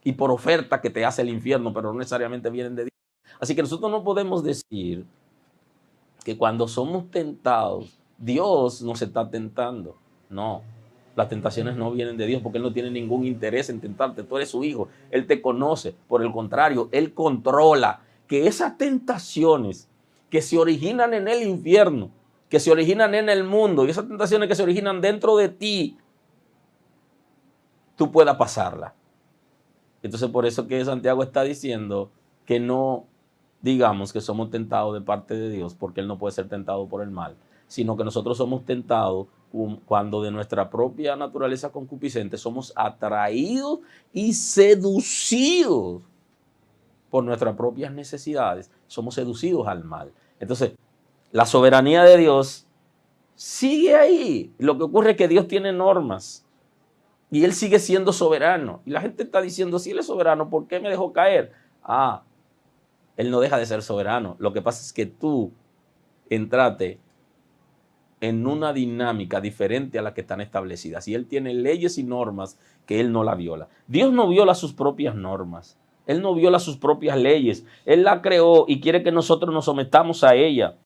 [SPEAKER 1] y por oferta que te hace el infierno, pero no necesariamente vienen de Dios. Así que nosotros no podemos decir que cuando somos tentados, Dios nos está tentando. No, las tentaciones no vienen de Dios porque Él no tiene ningún interés en tentarte. Tú eres su hijo, Él te conoce. Por el contrario, Él controla que esas tentaciones que se originan en el infierno, que se originan en el mundo, y esas tentaciones que se originan dentro de ti, tú puedas pasarla. Entonces por eso que Santiago está diciendo que no digamos que somos tentados de parte de Dios, porque Él no puede ser tentado por el mal, sino que nosotros somos tentados cuando de nuestra propia naturaleza concupiscente somos atraídos y seducidos por nuestras propias necesidades, somos seducidos al mal. Entonces, la soberanía de Dios sigue ahí. Lo que ocurre es que Dios tiene normas y Él sigue siendo soberano. Y la gente está diciendo, si Él es soberano, ¿por qué me dejó caer? Él no deja de ser soberano. Lo que pasa es que tú entraste en una dinámica diferente a la que están establecidas. Y Él tiene leyes y normas que Él no la viola. Dios no viola sus propias normas. Él no viola sus propias leyes. Él la creó y quiere que nosotros nos sometamos a ella.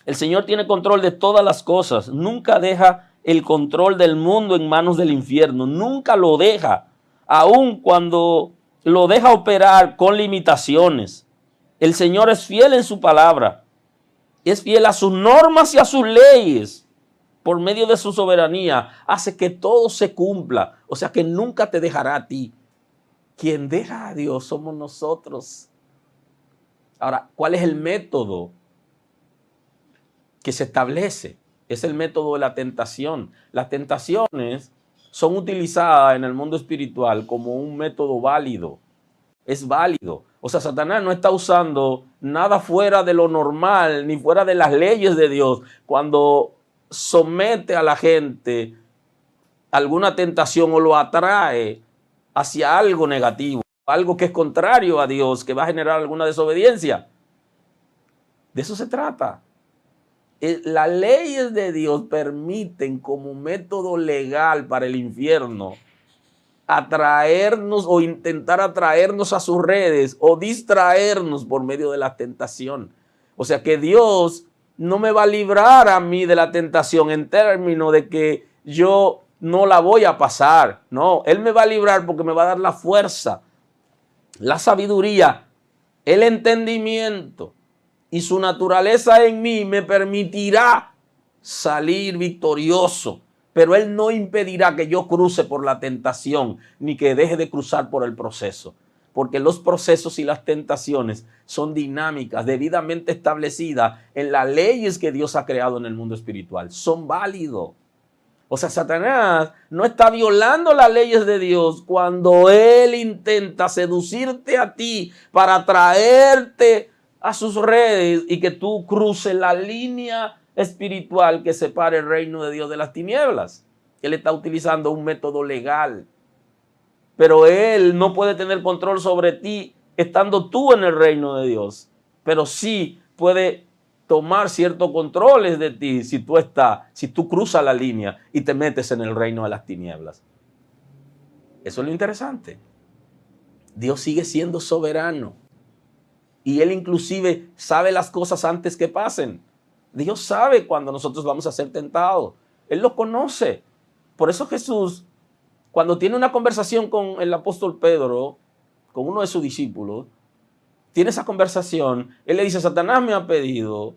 [SPEAKER 1] El Señor tiene control de todas las cosas. Nunca deja el control del mundo en manos del infierno. Nunca lo deja. Aun cuando lo deja operar con limitaciones. El Señor es fiel en su palabra. Es fiel a sus normas y a sus leyes. Por medio de su soberanía hace que todo se cumpla. O sea que nunca te dejará a ti. Quien deja a Dios somos nosotros. Ahora, ¿cuál es el método que se establece? Es el método de la tentación. Las tentaciones son utilizadas en el mundo espiritual como un método válido. Es válido. O sea, Satanás no está usando nada fuera de lo normal, ni fuera de las leyes de Dios, cuando somete a la gente a alguna tentación o lo atrae hacia algo negativo, algo que es contrario a Dios, que va a generar alguna desobediencia. De eso se trata. Las leyes de Dios permiten como método legal para el infierno atraernos o intentar atraernos a sus redes o distraernos por medio de la tentación. O sea que Dios no me va a librar a mí de la tentación en términos de que yo no la voy a pasar. No, Él me va a librar porque me va a dar la fuerza, la sabiduría, el entendimiento y su naturaleza en mí me permitirá salir victorioso. Pero Él no impedirá que yo cruce por la tentación, ni que deje de cruzar por el proceso. Porque los procesos y las tentaciones son dinámicas, debidamente establecidas en las leyes que Dios ha creado en el mundo espiritual. Son válidos. O sea, Satanás no está violando las leyes de Dios cuando él intenta seducirte a ti para atraerte a sus redes y que tú cruces la línea espiritual que separe el reino de Dios de las tinieblas. Él está utilizando un método legal, pero él no puede tener control sobre ti estando tú en el reino de Dios, pero sí puede tomar ciertos controles de ti si tú cruzas la línea y te metes en el reino de las tinieblas. Eso es lo interesante. Dios sigue siendo soberano y Él inclusive sabe las cosas antes que pasen. Dios sabe cuando nosotros vamos a ser tentados. Él lo conoce. Por eso Jesús, cuando tiene una conversación con el apóstol Pedro, con uno de sus discípulos, tiene esa conversación, Él le dice, Satanás me ha pedido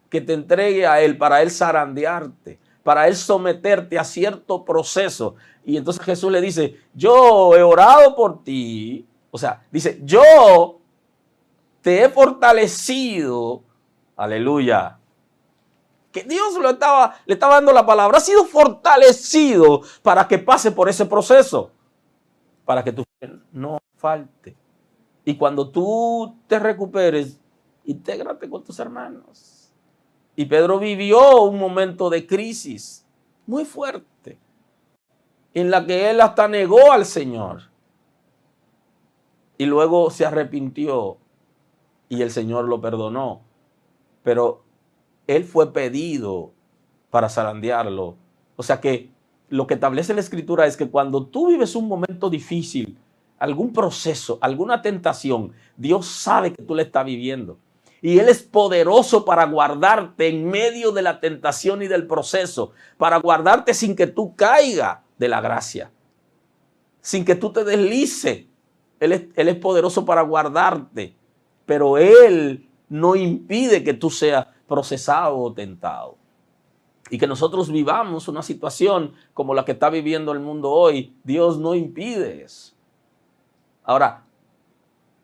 [SPEAKER 1] que te entregue a Él para Él zarandearte, para Él someterte a cierto proceso. Y entonces Jesús le dice, yo he orado por ti. O sea, dice, yo te he fortalecido. Aleluya. Que Dios le estaba dando la palabra. Ha sido fortalecido para que pase por ese proceso. Para que tu fe no falte. Y cuando tú te recuperes, intégrate con tus hermanos. Y Pedro vivió un momento de crisis muy fuerte, en la que él hasta negó al Señor. Y luego se arrepintió y el Señor lo perdonó. Pero él fue pedido para zarandearlo. O sea que lo que establece la Escritura es que cuando tú vives un momento difícil, algún proceso, alguna tentación, Dios sabe que tú la estás viviendo. Y Él es poderoso para guardarte en medio de la tentación y del proceso, para guardarte sin que tú caigas de la gracia, sin que tú te deslices. Él es poderoso para guardarte, pero Él no impide que tú seas procesado o tentado. Y que nosotros vivamos una situación como la que está viviendo el mundo hoy, Dios no impide eso. Ahora,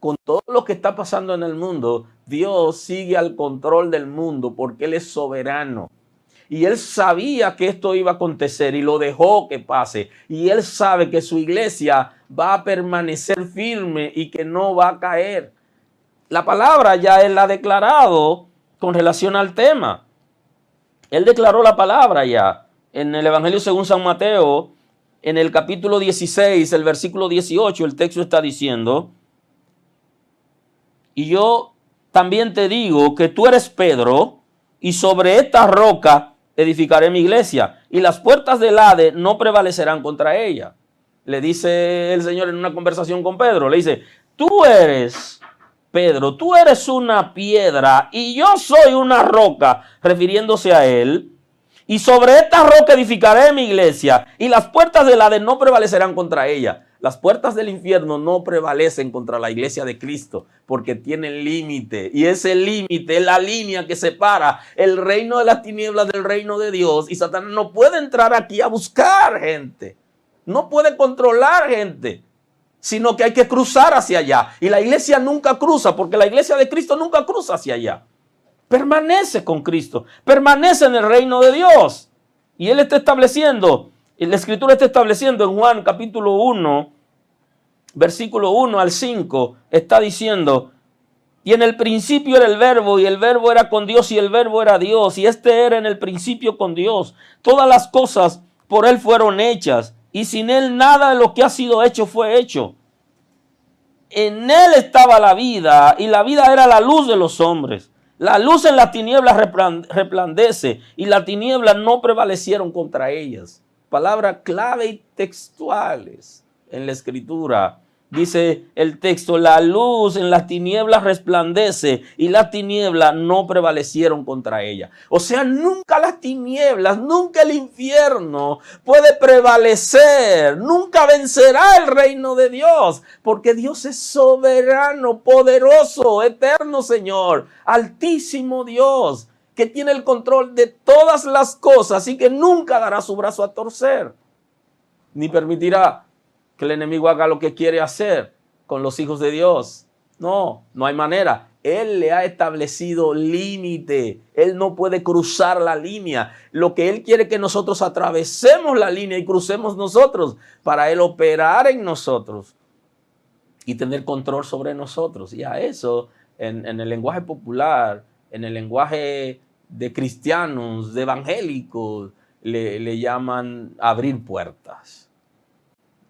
[SPEAKER 1] con todo lo que está pasando en el mundo, Dios sigue al control del mundo porque Él es soberano. Y él sabía que esto iba a acontecer y lo dejó que pase. Y él sabe que su iglesia va a permanecer firme y que no va a caer. La palabra ya él la ha declarado con relación al tema. Él declaró la palabra ya en el Evangelio según San Mateo, en el capítulo 16, el versículo 18, el texto está diciendo: y yo también te digo que tú eres Pedro, y sobre esta roca edificaré mi iglesia, y las puertas del Hades no prevalecerán contra ella. Le dice el Señor en una conversación con Pedro, le dice: tú eres Pedro, tú eres una piedra y yo soy una roca, refiriéndose a él. Y sobre esta roca edificaré mi iglesia, y las puertas del Hades no prevalecerán contra ella. Las puertas del infierno no prevalecen contra la iglesia de Cristo, porque tienen límite. Y ese límite es la línea que separa el reino de las tinieblas del reino de Dios. Y Satanás no puede entrar aquí a buscar gente. No puede controlar gente, sino que hay que cruzar hacia allá. Y la iglesia nunca cruza, porque la iglesia de Cristo nunca cruza hacia allá. Permanece con Cristo, permanece en el reino de Dios. Y Él está estableciendo, la Escritura está estableciendo en Juan capítulo 1, versículo 1 al 5, está diciendo: y en el principio era el verbo, y el verbo era con Dios, y el verbo era Dios, y este era en el principio con Dios. Todas las cosas por Él fueron hechas, y sin Él nada de lo que ha sido hecho fue hecho. En Él estaba la vida, y la vida era la luz de los hombres. La luz en las tinieblas resplandece, y las tinieblas no prevalecieron contra ellas. Palabras clave y textuales en la Escritura. Dice el texto: la luz en las tinieblas resplandece, y las tinieblas no prevalecieron contra ella. O sea, nunca las tinieblas, nunca el infierno puede prevalecer, nunca vencerá el reino de Dios, porque Dios es soberano, poderoso, eterno Señor, altísimo Dios, que tiene el control de todas las cosas y que nunca dará su brazo a torcer, ni permitirá que el enemigo haga lo que quiere hacer con los hijos de Dios. No, no hay manera. Él le ha establecido límite. Él no puede cruzar la línea. Lo que Él quiere es que nosotros atravesemos la línea y crucemos nosotros, para Él operar en nosotros y tener control sobre nosotros. Y a eso, en el lenguaje popular, en el lenguaje de cristianos, de evangélicos, le llaman abrir puertas,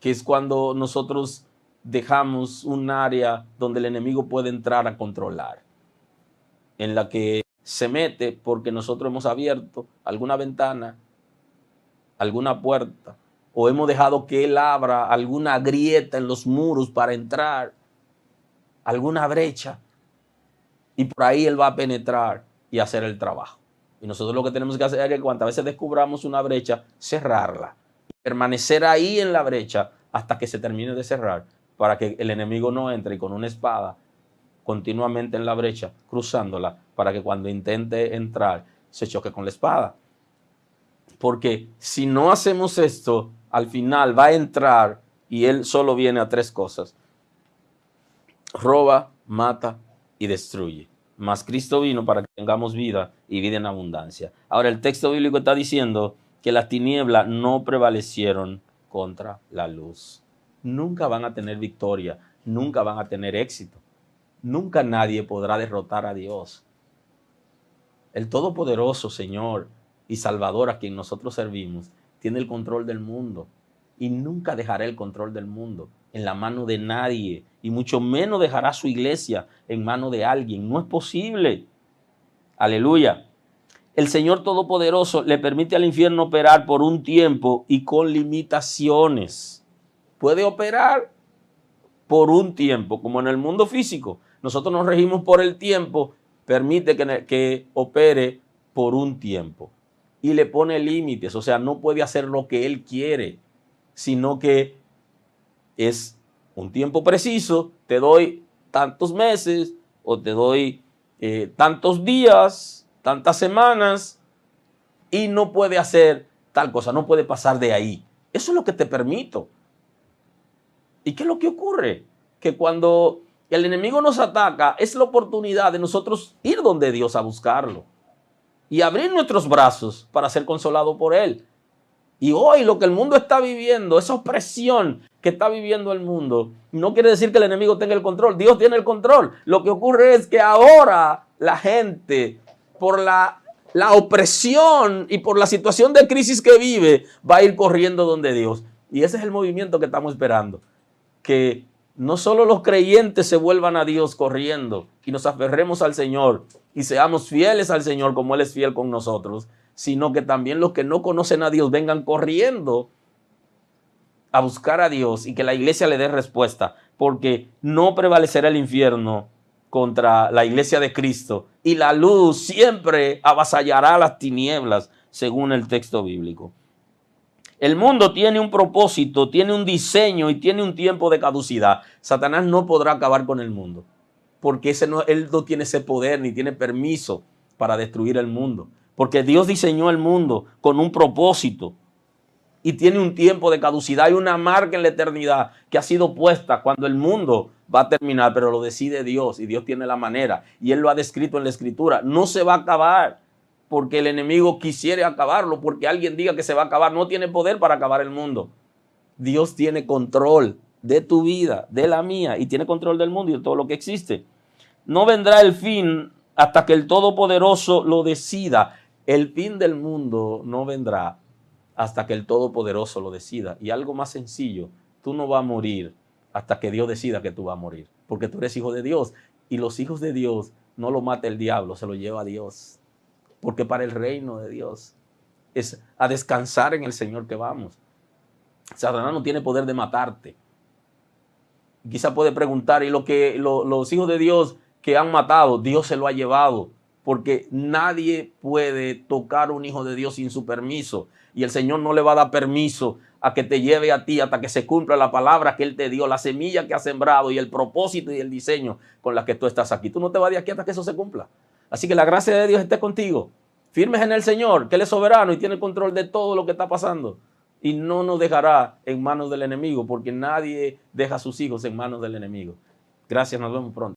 [SPEAKER 1] que es cuando nosotros dejamos un área donde el enemigo puede entrar a controlar, en la que se mete porque nosotros hemos abierto alguna ventana, alguna puerta, o hemos dejado que él abra alguna grieta en los muros para entrar, alguna brecha, y por ahí él va a penetrar y hacer el trabajo. Y nosotros lo que tenemos que hacer es que cuantas veces descubramos una brecha, cerrarla. Permanecer ahí en la brecha hasta que se termine de cerrar, para que el enemigo no entre, y con una espada continuamente en la brecha, cruzándola, para que cuando intente entrar se choque con la espada. Porque si no hacemos esto, al final va a entrar y él solo viene a tres cosas: roba, mata y destruye. Mas Cristo vino para que tengamos vida y vida en abundancia. Ahora, el texto bíblico está diciendo que las tinieblas no prevalecieron contra la luz. Nunca van a tener victoria, nunca van a tener éxito. Nunca nadie podrá derrotar a Dios. El Todopoderoso Señor y Salvador, a quien nosotros servimos, tiene el control del mundo, y nunca dejará el control del mundo en la mano de nadie, y mucho menos dejará su iglesia en mano de alguien. No es posible. Aleluya. El Señor Todopoderoso le permite al infierno operar por un tiempo y con limitaciones. Puede operar por un tiempo, como en el mundo físico. Nosotros nos regimos por el tiempo, permite que opere por un tiempo. Y le pone límites, o sea, no puede hacer lo que Él quiere, sino que es un tiempo preciso. Te doy tantos meses, o te doy tantos días, tantas semanas, y no puede hacer tal cosa, no puede pasar de ahí. Eso es lo que te permito. ¿Y qué es lo que ocurre? Que cuando el enemigo nos ataca, es la oportunidad de nosotros ir donde Dios a buscarlo. y abrir nuestros brazos para ser consolados por Él. Y hoy lo que el mundo está viviendo, esa opresión que está viviendo el mundo, no quiere decir que el enemigo tenga el control. Dios tiene el control. Lo que ocurre es que ahora la gente, por la opresión y por la situación de crisis que vive, va a ir corriendo donde Dios. Y ese es el movimiento que estamos esperando. Que no solo los creyentes se vuelvan a Dios corriendo y nos aferremos al Señor y seamos fieles al Señor como Él es fiel con nosotros, sino que también los que no conocen a Dios vengan corriendo a buscar a Dios y que la iglesia le dé respuesta, porque no prevalecerá el infierno contra la iglesia de Cristo y la luz siempre avasallará las tinieblas, según el texto bíblico. El mundo tiene un propósito, tiene un diseño y tiene un tiempo de caducidad. Satanás no podrá acabar con el mundo, porque él no tiene ese poder ni tiene permiso para destruir el mundo. Porque Dios diseñó el mundo con un propósito y tiene un tiempo de caducidad. Hay una marca en la eternidad que ha sido puesta cuando el mundo va a terminar, pero lo decide Dios y Dios tiene la manera y Él lo ha descrito en la Escritura. No se va a acabar porque el enemigo quisiera acabarlo, porque alguien diga que se va a acabar. No tiene poder para acabar el mundo. Dios tiene control de tu vida, de la mía, y tiene control del mundo y de todo lo que existe. No vendrá el fin hasta que el Todopoderoso lo decida. El fin del mundo no vendrá hasta que el Todopoderoso lo decida. Y algo más sencillo, tú no vas a morir hasta que Dios decida que tú vas a morir, porque tú eres hijo de Dios. Y los hijos de Dios no lo mata el diablo, se lo lleva a Dios. Porque para el reino de Dios es a descansar en el Señor que vamos. Satanás no tiene poder de matarte. Quizá puede preguntar, ¿y los hijos de Dios que han matado, Dios se lo ha llevado? Porque nadie puede tocar a un hijo de Dios sin su permiso. Y el Señor no le va a dar permiso a que te lleve a ti hasta que se cumpla la palabra que Él te dio, la semilla que ha sembrado y el propósito y el diseño con la que tú estás aquí. Tú no te vas de aquí hasta que eso se cumpla. Así que la gracia de Dios esté contigo. Firmes en el Señor, que Él es soberano y tiene el control de todo lo que está pasando. Y no nos dejará en manos del enemigo, porque nadie deja a sus hijos en manos del enemigo. Gracias, nos vemos pronto.